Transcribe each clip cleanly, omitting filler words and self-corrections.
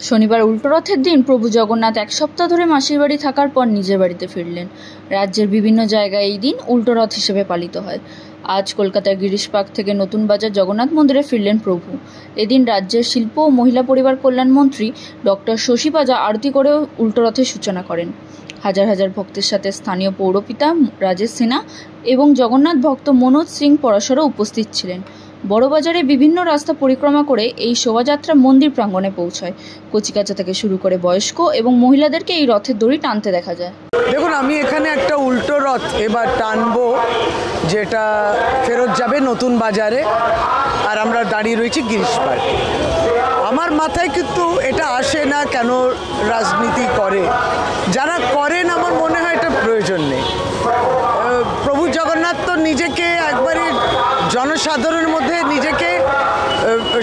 শনিবার উল্টো রথের দিন প্রভু জগন্নাথ এক সপ্তাহ ধরে মাসির বাড়ি থাকার পর নিজের বাড়িতে ফিরলেন। রাজ্যের বিভিন্ন জায়গায় এই দিন উল্টো রথ হিসেবে পালিত হয়। আজ কলকাতার গিরিশ পার্ক থেকে নতুন বাজার জগন্নাথ মন্দিরে ফিরলেন প্রভু। এদিন রাজ্যের শিল্প ও মহিলা পরিবার কল্যাণ মন্ত্রী ডক্টর শশী পাজা আরতি করে উল্টো রথের সূচনা করেন। হাজার হাজার ভক্তের সাথে স্থানীয় পৌরপিতা রাজেশ সিনহা এবং জগন্নাথ ভক্ত মনোজ সিং পরাশরও উপস্থিত ছিলেন। বড়বাজারে বিভিন্ন রাস্তা পরিক্রমা করে এই শোভাযাত্রা মন্দির প্রাঙ্গণে পৌঁছায়। কচিকাঁচা থেকে শুরু করে বয়স্ক এবং মহিলাদেরকে এই রথের দড়ি টানতে দেখা যায়। দেখুন, আমি এখানে একটা উল্টো রথ এবার টানবো, যেটা ফেরত যাবে নতুন বাজারে, আর আমরা দাঁড়িয়ে রয়েছি গিরিশ পার্কে। আমার মাথায় কিন্তু এটা আসে না কেন রাজনীতি করে, যারা করেন আমার মনে হয় এটা প্রয়োজন নেই। প্রভু জগন্নাথ তো নিজেকে একবারে জনসাধারণের মধ্যে নিজেকে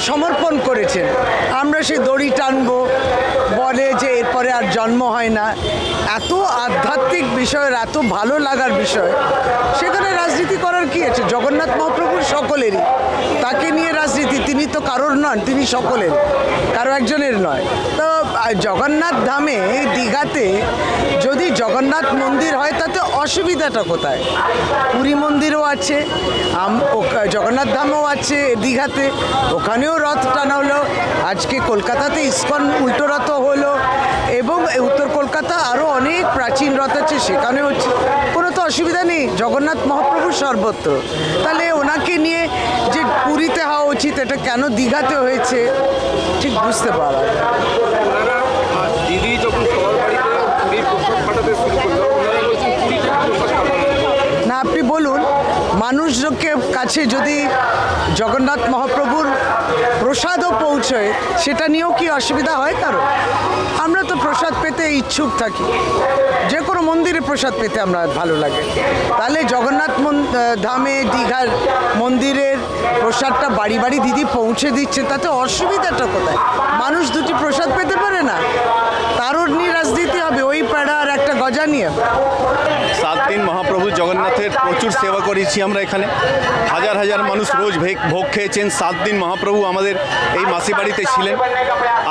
সমর্পণ করেছেন। আমরা সেই দড়ি টানবো, বলে যে এরপরে আর জন্ম হয় না, এত আধ্যাত্মিক বিষয়ের এত ভালো লাগার বিষয়, সেখানে রাজনীতি করার কি আছে? জগন্নাথ মহাপ্রভুর সকলেরই, তাকে নিয়ে রাজনীতি, তিনি তো কারোর নন, তিনি সকলের, কারো একজনের নয়। তো জগন্নাথ ধামে দীঘাতে যদি জগন্নাথ মন্দির হয় তাতে অসুবিধাটা কোথায়? পুরী মন্দিরও আছে, জগন্নাথ ধামও আছে দীঘাতে, ওখানেও রথ টানা হলো। আজকে কলকাতাতে ইস্কন উল্টো রথ হলো, এবং উত্তর কলকাতা আরও অনেক প্রাচীন রথ আছে, সেখানে হচ্ছে। কোনো তো অসুবিধা নেই, জগন্নাথ মহাপ্রভু সর্বত্র। তাহলে ওনাকে নিয়ে যে পুরীতে হওয়া উচিত, এটা কেন দীঘাতে হয়েছে ঠিক বুঝতে পারা। দিদি যখন সবার বাড়িতে পুরীর প্রসাদ পাঠাতে শুরু করলো, না, আপনি বলুন, মানুষকে কাছে যদি জগন্নাথ মহাপ্রভুর প্রসাদও পৌঁছয়, সেটা নিয়েও কি অসুবিধা হয় কারো? আমরা তো প্রসাদ পেতে ইচ্ছুক থাকি, যে কোনো মন্দিরে প্রসাদ পেতে আমরা ভালো লাগে। তাহলে জগন্নাথ ধামে দীঘার মন্দিরের প্রসাদটা বাড়ি বাড়ি দিদি পৌঁছে দিচ্ছে, তাতে অসুবিধাটা কোথায়? মানুষ দুটি প্রসাদ পেতে পারে না, তারও নিয়ে রাজনীতি হবে ওই পাড়া আর একটা গজা নিয়ে? 7 দিন মহাপ্রভু জগন্নাথের প্রচুর সেবা করেছি আমরা এখানে। হাজার হাজার মানুষ রোজ ভোগ খেয়েছেন। 7 দিন মহাপ্রভু আমাদের এই মাসি বাড়িতে ছিলেন।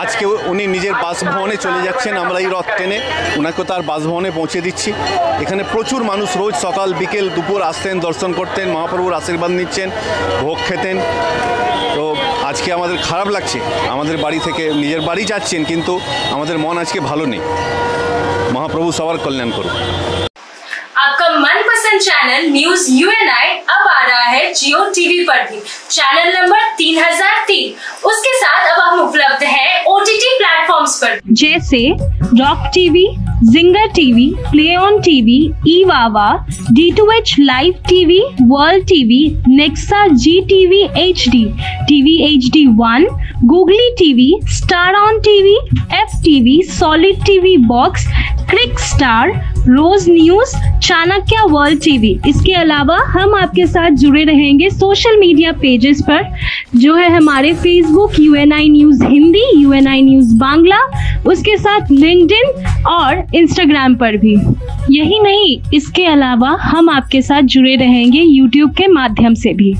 আজকে উনি নিজের বাসভবনে চলে যাচ্ছেন, আমরা এই রথ টেনে ওনাকে তার বাসভবনে পৌঁছে দিচ্ছি। এখানে প্রচুর মানুষ রোজ সকাল বিকেল দুপুর আসতেন, দর্শন করতেন, মহাপ্রভুর আশীর্বাদ নিচ্ছেন, ভোগ খেতেন। তো আজকে আমাদের খারাপ লাগছে, আমাদের বাড়ি থেকে নিজের বাড়ি যাচ্ছেন, কিন্তু আমাদের মন আজকে ভালো নেই। মহাপ্রভু সবার কল্যাণ করুন। आपका मनपसंद चैनल न्यूज यूएनआई अब आ रहा है जियो टीवी पर भी। चैनल नंबर 3003, उसके साथ अब हम उपलब्ध हैं ओटीटी प्लेटफॉर्म्स पर, जैसे Rock TV, Zinger TV, Play On TV, ईवावा, D2H live TV, world TV, Nexa Zee TV HD, TV HD1, googly TV, Star On TV, FTV, solid TV box, Crick Star, rose news, Chanakya world TV. इसके अलावा हम आपके साथ जुड़े रहेंगे social media pages पर, जो है हमारे Facebook UNI news Hindi, UNI news Bangla, उसके साथ लिंक्डइन और इंस्टाग्राम पर भी। यही नहीं, इसके अलावा हम आपके साथ जुड़े रहेंगे यूट्यूब के माध्यम से भी।